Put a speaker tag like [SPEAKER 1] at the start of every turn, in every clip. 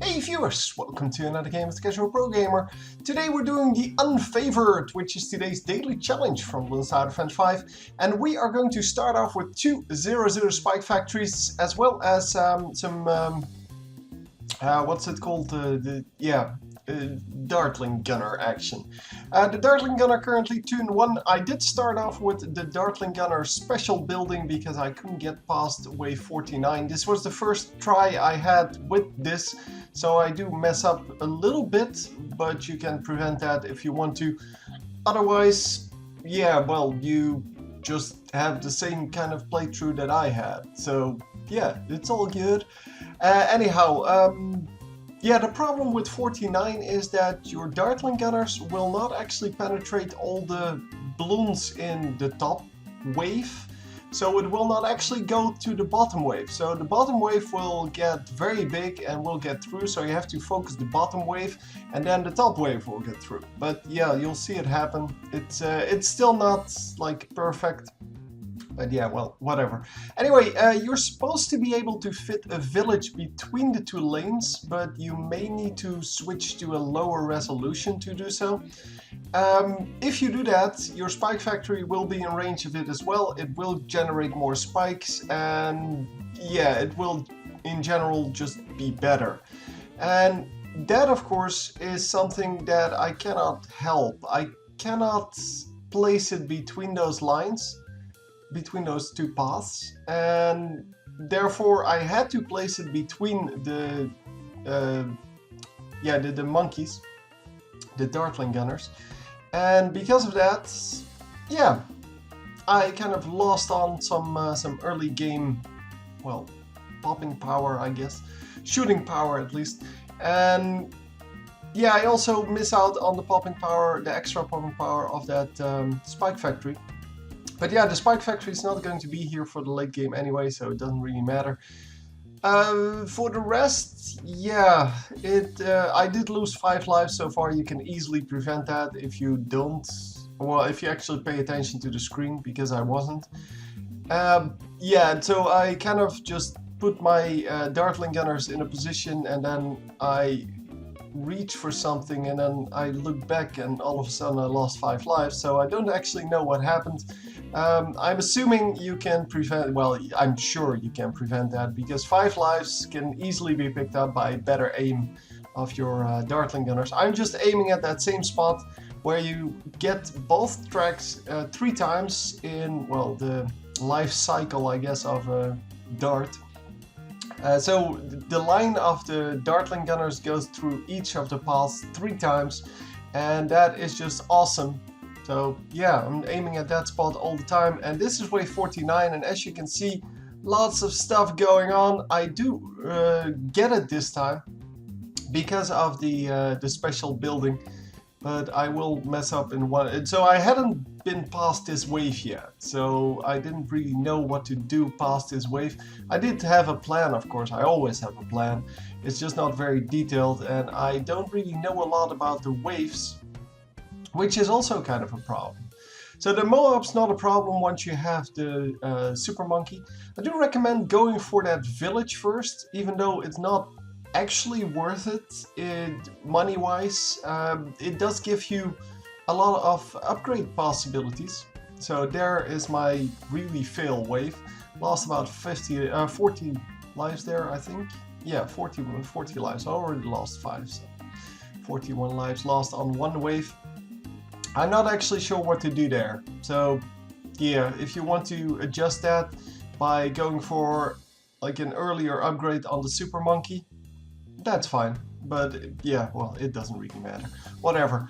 [SPEAKER 1] Hey viewers, welcome to another game with the Casual Pro Gamer. Today we're doing the Unfavored, which is today's daily challenge from Bloons Defense 5. And we are going to start off with two 0-0 spike factories, as well as some, what's it called, Dartling Gunner action. The Dartling Gunner currently 2-1. I did start off with the Dartling Gunner special building because I couldn't get past wave 49. This was the first try I had with this, so I do mess up a little bit, but you can prevent that if you want to. Otherwise, yeah, well, you just have the same kind of playthrough that I had. So yeah, it's all good. Yeah, the problem with 49 is that your Dartling Gunners will not actually penetrate all the balloons in the top wave, so it will not actually go to the bottom wave. So the bottom wave will get very big and will get through, so you have to focus the bottom wave and then the top wave will get through. But yeah, you'll see it happen. It's still not like perfect. But yeah, well, whatever. Anyway, you're supposed to be able to fit a village between the two lanes, but you may need to switch to a lower resolution to do so. If you do that, your spike factory will be in range of it as well. It will generate more spikes, and yeah, it will in general just be better. And that, of course, is something that I cannot help. I cannot place it between those lines, between those two paths, and therefore I had to place it between the monkeys, the Dartling Gunners, and because of that, yeah, I kind of lost on some early game, well, popping power, I guess, shooting power at least, and yeah, I also miss out on the popping power, the extra popping power of that spike factory. But yeah, the spike factory is not going to be here for the late game anyway, so it doesn't really matter. For the rest, yeah, I did lose 5 lives so far. You can easily prevent that if you don't, well, if you actually pay attention to the screen, because I wasn't. Yeah, so I kind of just put my Dartling Gunners in a position, and then I reach for something, and then I look back and all of a sudden I lost 5 lives, so I don't actually know what happened. I'm assuming you can prevent, well, I'm sure you can prevent that, because 5 lives can easily be picked up by better aim of your Dartling Gunners. I'm just aiming at that same spot where you get both tracks 3 times in, well, the life cycle, I guess, of a dart. So the line of the Dartling Gunners goes through each of the paths 3 times, and that is just awesome. So yeah, I'm aiming at that spot all the time, and this is wave 49, and as you can see, lots of stuff going on. I do get it this time because of the special building, but I will mess up in one. So I hadn't been past this wave yet, so I didn't really know what to do past this wave. I did have a plan, of course. I always have a plan. It's just not very detailed, and I don't really know a lot about the waves, which is also kind of a problem. So the Moab's not a problem once you have the Super Monkey. I do recommend going for that village first, even though it's not actually worth it money-wise. It does give you a lot of upgrade possibilities. So there is my really fail wave. Lost about 40 lives there, I think. Yeah, 40 lives. I already lost 5, so 41 lives lost on one wave. I'm not actually sure what to do there. So yeah, if you want to adjust that by going for like an earlier upgrade on the Super Monkey, that's fine. But yeah, well, it doesn't really matter. Whatever.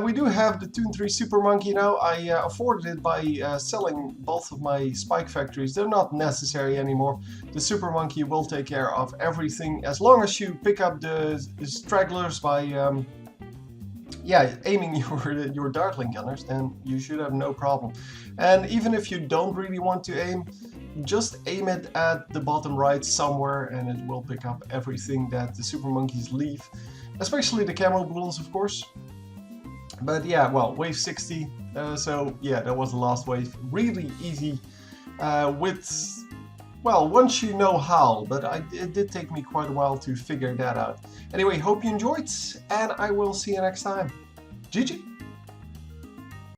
[SPEAKER 1] We do have the Toon 3 Super Monkey now. I afforded it by selling both of my spike factories. They're not necessary anymore. The Super Monkey will take care of everything as long as you pick up the stragglers by yeah, aiming your Dartling Gunners, then you should have no problem. And even if you don't really want to aim, just aim it at the bottom right somewhere, and it will pick up everything that the Super Monkeys leave, especially the camo balloons, of course. But yeah, well, wave 60, so yeah, that was the last wave. Really easy with well, once you know how, but it did take me quite a while to figure that out. Anyway, hope you enjoyed, and I will see you next time. GG!